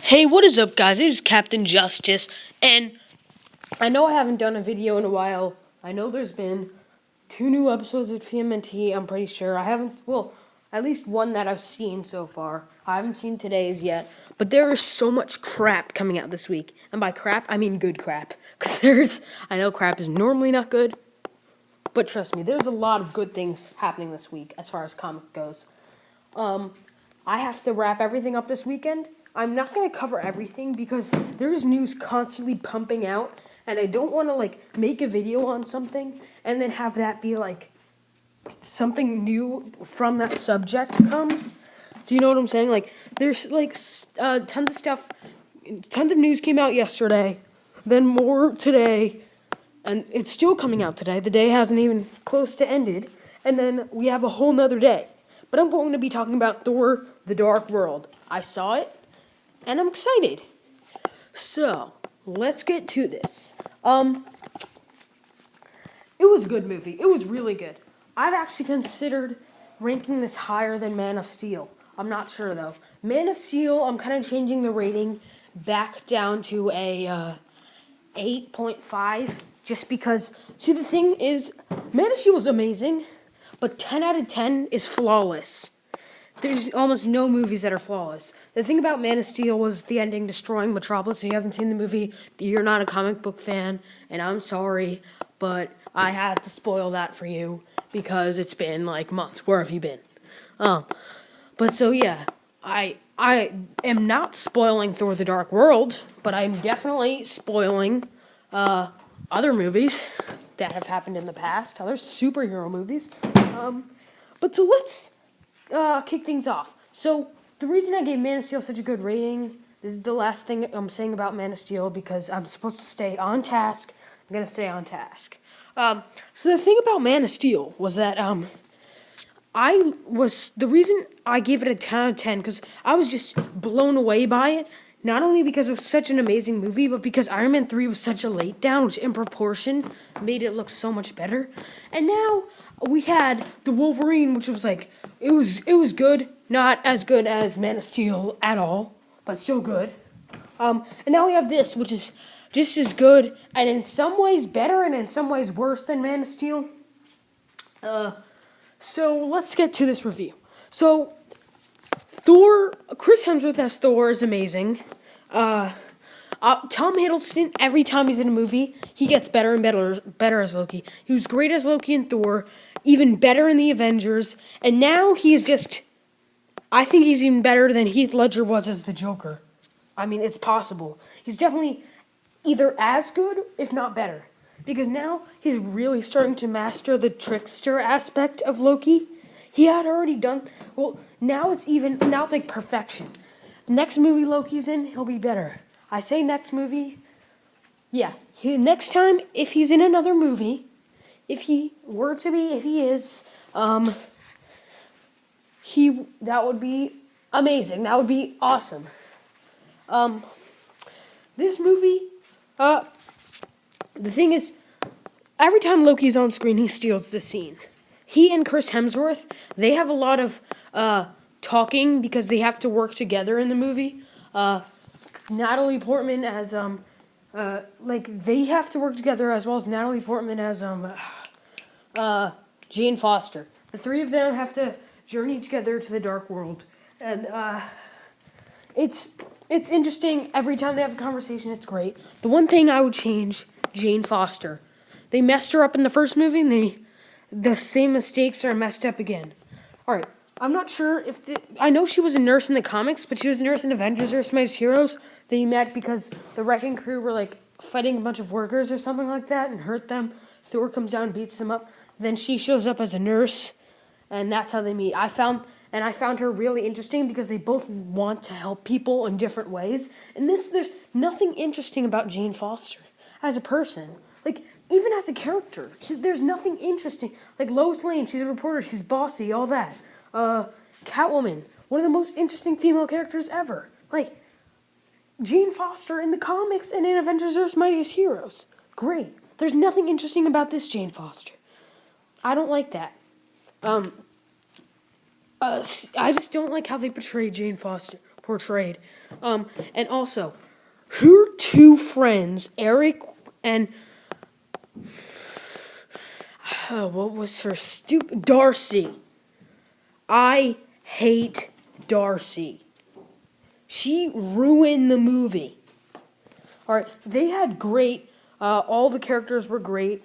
Hey, what is up, guys? It is Captain Justice, and I know I haven't done a video in a while. I know there's been 2 new episodes of TMNT, I'm pretty sure. I haven't, well, at least one that I've seen so far. I haven't seen today's yet, but there is so much crap coming out this week. And by crap, I mean good crap. Because I know crap is normally not good, but trust me, there's a lot of good things happening this week as far as comic goes. I have to wrap everything up this weekend. I'm not going to cover everything because there's news constantly pumping out, and I don't want to make a video on something and then have that be something new from that subject comes. Do you know what I'm saying? There's tons of stuff, tons of news came out yesterday, then more today, and it's still coming out today. The day hasn't even close to ended, and then we have a whole nother day. But I'm going to be talking about Thor: The Dark World. I saw it, and I'm excited. So, let's get to this. It was a good movie. It was really good. I've actually considered ranking this higher than Man of Steel. I'm not sure, though. Man of Steel, I'm kind of changing the rating back down to a 8.5, just because, see, the thing is, Man of Steel is amazing, but 10 out of 10 is flawless. There's almost no movies that are flawless. The thing about Man of Steel was the ending destroying Metropolis. If you haven't seen the movie, you're not a comic book fan, and I'm sorry, but I had to spoil that for you because it's been months. Where have you been? But so yeah, I am not spoiling Thor: The Dark World, but I'm definitely spoiling other movies that have happened in the past, other superhero movies. But so let's kick things off. So the reason I gave Man of Steel such a good rating, this is the last thing I'm saying about Man of Steel because I'm supposed to stay on task. I'm going to stay on task. So the thing about Man of Steel was that the reason I gave it a 10 out of 10 because I was just blown away by it. Not only because it was such an amazing movie, but because Iron Man 3 was such a letdown, which in proportion made it look so much better. And now we had the Wolverine, which was it was good. Not as good as Man of Steel at all, but still good. And now we have this, which is just as good, and in some ways better, and in some ways worse than Man of Steel. So let's get to this review. So Thor, Chris Hemsworth as Thor is amazing. Tom Hiddleston, every time he's in a movie, he gets better and better as Loki. He was great as Loki in Thor, even better in the Avengers, and now he is just, I think he's even better than Heath Ledger was as the Joker. I mean, it's possible. He's definitely either as good, if not better, because now he's really starting to master the trickster aspect of Loki. He had already done, now it's perfection. Next movie Loki's in, he'll be better. I say next movie, yeah. Next time, if he's in another movie, if he is, that would be amazing. That would be awesome. This movie, the thing is, every time Loki's on screen, he steals the scene. He and Chris Hemsworth, they have a lot of talking because they have to work together in the movie. Natalie Portman as they have to work together as well as Natalie Portman as Jane Foster. The three of them have to journey together to the Dark World, and it's interesting every time they have a conversation. It's great. The one thing I would change, Jane Foster. They messed her up in the first movie, and the same mistakes are messed up again. All right, I'm not sure if I know she was a nurse in the comics, but she was a nurse in Avengers: Earth's Mightiest Heroes. They met because the Wrecking Crew were fighting a bunch of workers or something like that and hurt them. Thor comes down and beats them up. Then she shows up as a nurse, and that's how they meet. I found her really interesting because they both want to help people in different ways. And there's nothing interesting about Jane Foster as a person. Even as a character, there's nothing interesting. Lois Lane, she's a reporter, she's bossy, all that. Catwoman, one of the most interesting female characters ever. Jane Foster in the comics and in Avengers: Earth's Mightiest Heroes. Great. There's nothing interesting about this Jane Foster. I don't like that. I just don't like how they portray Jane Foster. portrayed. And also, her two friends, Eric and what was her Darcy. I hate Darcy. She ruined the movie. All right, they had great. All the characters were great.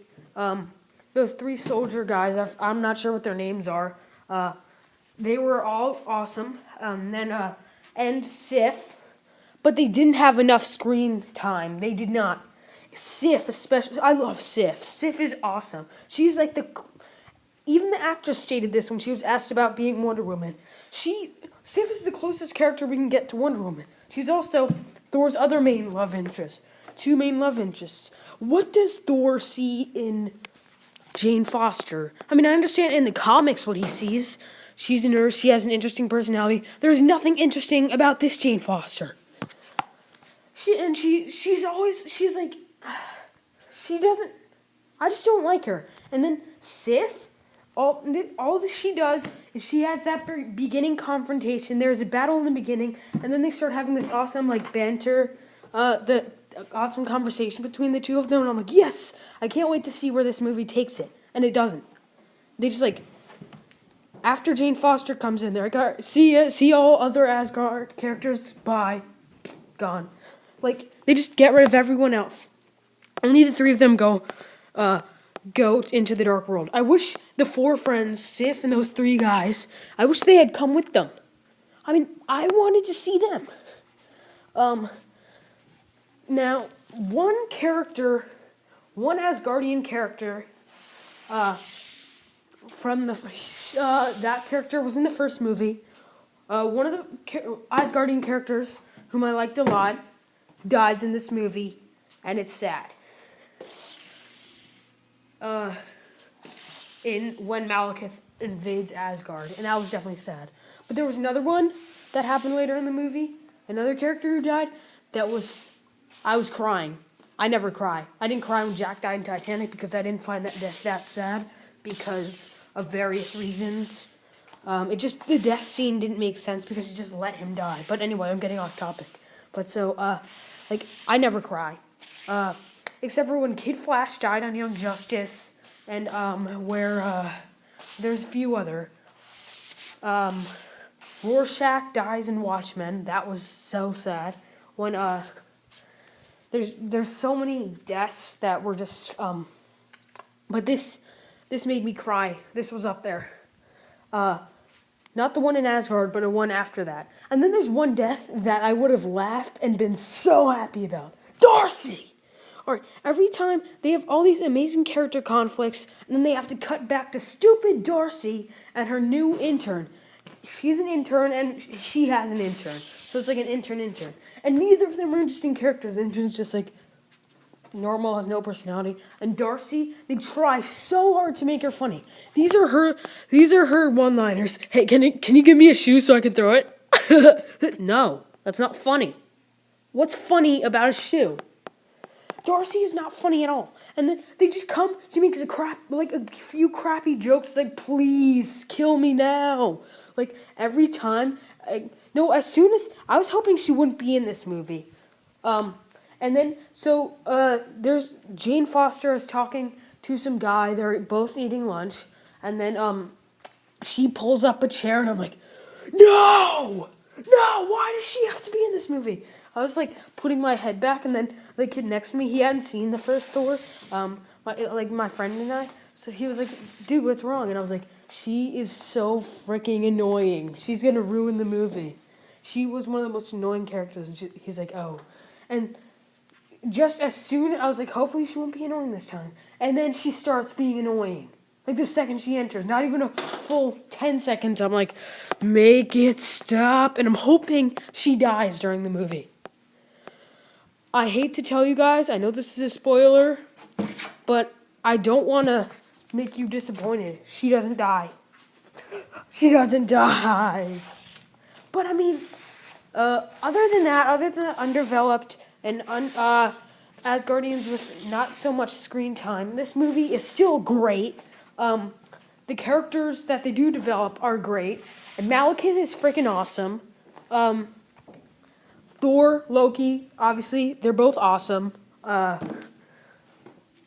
Those three soldier guys. I'm not sure what their names are. They were all awesome. And Sif, but they didn't have enough screen time. They did not. Sif, especially. I love Sif. Sif is awesome. She's like even the actress stated this when she was asked about being Wonder Woman. Sif is the closest character we can get to Wonder Woman. She's also Thor's other main love interest. Two main love interests. What does Thor see in Jane Foster? I mean, I understand in the comics what he sees. She's a nurse. She has an interesting personality. There's nothing interesting about this Jane Foster. She doesn't. I just don't like her. And then Sif, all that she does is she has that very beginning confrontation. There's a battle in the beginning, and then they start having this awesome banter, the awesome conversation between the two of them. And I'm like, yes, I can't wait to see where this movie takes it. And it doesn't. They just after Jane Foster comes in, they're like, see all other Asgard characters, bye, gone. They just get rid of everyone else. Only the three of them go into the dark world. I wish the four friends, Sif and those three guys, I wish they had come with them. I mean, I wanted to see them. Now, one Asgardian character, from that character was in the first movie. One of the Asgardian characters, whom I liked a lot, dies in this movie, and it's sad. When Malekith invades Asgard, and that was definitely sad. But there was another one that happened later in the movie, another character who died, I was crying. I never cry. I didn't cry when Jack died in Titanic because I didn't find that death that sad because of various reasons. The death scene didn't make sense because you just let him die. But anyway, I'm getting off topic. But I never cry. Except for when Kid Flash died on Young Justice, and where there's a few other. Rorschach dies in Watchmen. That was so sad. When there's so many deaths that were just but this made me cry. This was up there. Not the one in Asgard, but a one after that. And then there's one death that I would have laughed and been so happy about. Darcy! All right, every time they have all these amazing character conflicts, and then they have to cut back to stupid Darcy and her new intern. She's an intern, and she has an intern. So it's like an intern. And neither of them are interesting characters. Intern's just normal, has no personality. And Darcy, they try so hard to make her funny. These are her one-liners. Hey, can you give me a shoe so I can throw it? No, that's not funny. What's funny about a shoe? Darcy is not funny at all. And then they just come, she makes a few crappy jokes. It's please kill me now. Every time. As soon as, I was hoping she wouldn't be in this movie. And then, there's Jane Foster is talking to some guy. They're both eating lunch. And then, she pulls up a chair and I'm like, no, why does she have to be in this movie? I was putting my head back, and then the kid next to me, he hadn't seen the first Thor, my friend and I, so he was like, dude, what's wrong? And I was like, she is so freaking annoying. She's gonna ruin the movie. She was one of the most annoying characters, and he's like, oh. And just as soon, I was like, hopefully she won't be annoying this time. And then she starts being annoying. The second she enters, not even a full 10 seconds, I'm like, make it stop. And I'm hoping she dies during the movie. I hate to tell you guys, I know this is a spoiler, but I don't want to make you disappointed. She doesn't die. She doesn't die. But I mean, other than the undeveloped and Asgardians with not so much screen time, this movie is still great. The characters that they do develop are great. And Malekith is freaking awesome. Thor, Loki, obviously, they're both awesome.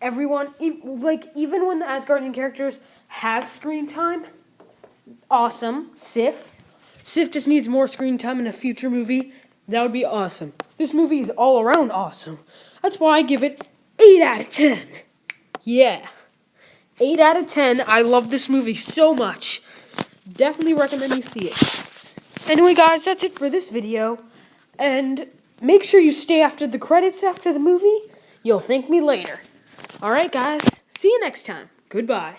Everyone, even when the Asgardian characters have screen time, awesome. Sif just needs more screen time in a future movie. That would be awesome. This movie is all around awesome. That's why I give it 8 out of 10. Yeah. 8 out of 10. I love this movie so much. Definitely recommend you see it. Anyway, guys, that's it for this video. And make sure you stay after the credits after the movie. You'll thank me later. Alright, guys. See you next time. Goodbye.